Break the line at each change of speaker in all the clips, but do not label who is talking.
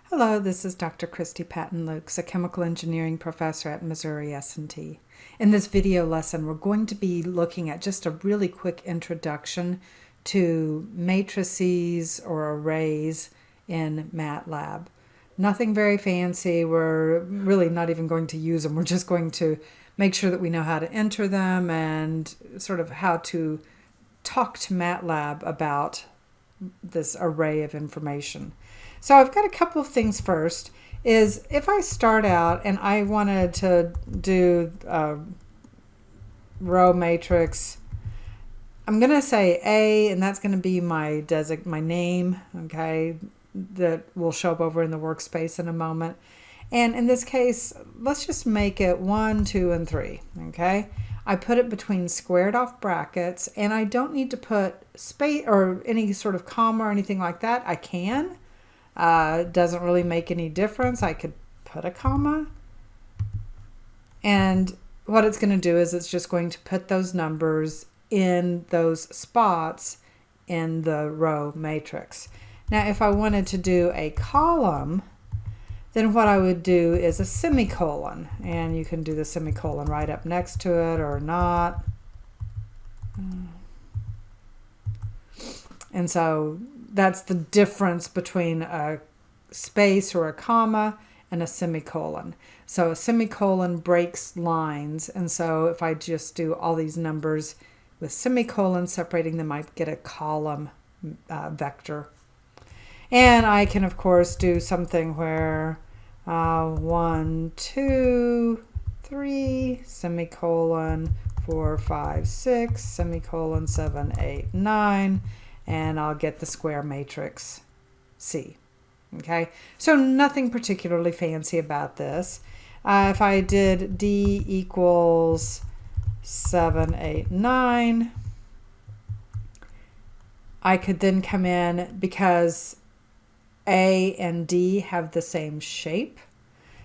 Hello, this is Dr. Christy Patton-Lukes, a chemical engineering professor at Missouri S&T. In this video lesson, we're going to be looking at just a really quick introduction to matrices or arrays in MATLAB. Nothing very fancy. We're really not even going to use them. We're just going to make sure that we know how to enter them and sort of how to talk to MATLAB about this array of information. So I've got a couple of things first. Is if I start out and I wanted to do a row matrix, I'm going to say A, and that's going to be my name, okay, that will show up over in the workspace in a moment. And in this case, let's just make it 1, 2, and 3, okay? I put it between squared off brackets, and I don't need to put space or any sort of comma or anything like that. I can. It doesn't really make any difference. I could put a comma. And what it's going to do is it's just going to put those numbers in those spots in the row matrix. Now, if I wanted to do a column, then what I would do is a semicolon. And you can do the semicolon right up next to it or not. And so that's the difference between a space or a comma and a semicolon. So a semicolon breaks lines, and so if I just do all these numbers with semicolons separating them, I get a column vector. And I can, of course, do something where 1, 2, 3, semicolon, 4, 5, 6, semicolon, 7, 8, 9, and I'll get the square matrix C. Okay, so nothing particularly fancy about this. If I did D equals 7, 8, 9, I could then come in because A and D have the same shape.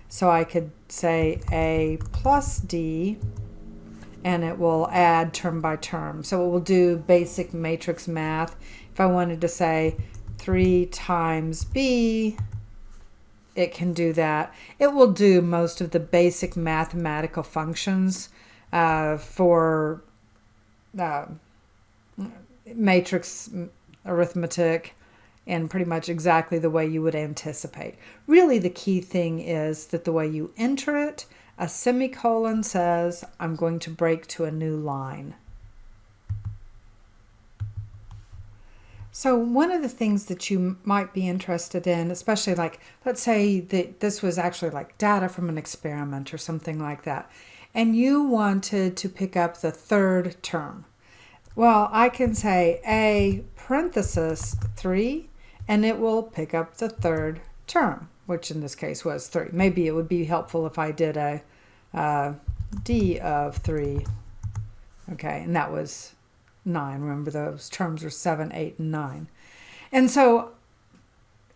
So I could say A plus D, and it will add term by term. So it will do basic matrix math. If I wanted to say 3 times B, it can do that. It will do most of the basic mathematical functions for matrix arithmetic and pretty much exactly the way you would anticipate. Really, the key thing is that the way you enter it, a semicolon says, I'm going to break to a new line. So one of the things that you might be interested in, especially like, let's say that this was actually like data from an experiment or something like that, and you wanted to pick up the third term. Well, I can say A parenthesis 3, and it will pick up the third term, which in this case was 3. Maybe it would be helpful if I did a D of 3. Okay, and that was 9. Remember, those terms are 7, 8, and 9. And so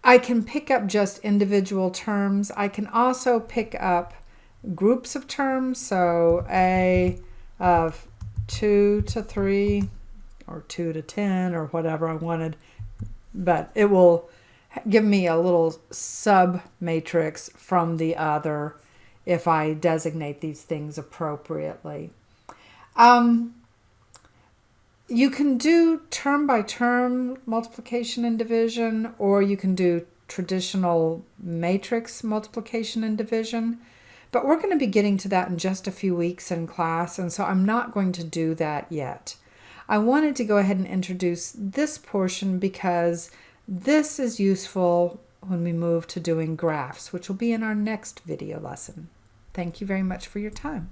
I can pick up just individual terms. I can also pick up groups of terms. So A of 2 to 3 or 2 to 10 or whatever I wanted. But it will give me a little sub matrix from the other if I designate these things appropriately. You can do term by term multiplication and division, or you can do traditional matrix multiplication and division. But we're going to be getting to that in just a few weeks in class, and so I'm not going to do that yet. I wanted to go ahead and introduce this portion because this is useful when we move to doing graphs, which will be in our next video lesson. Thank you very much for your time.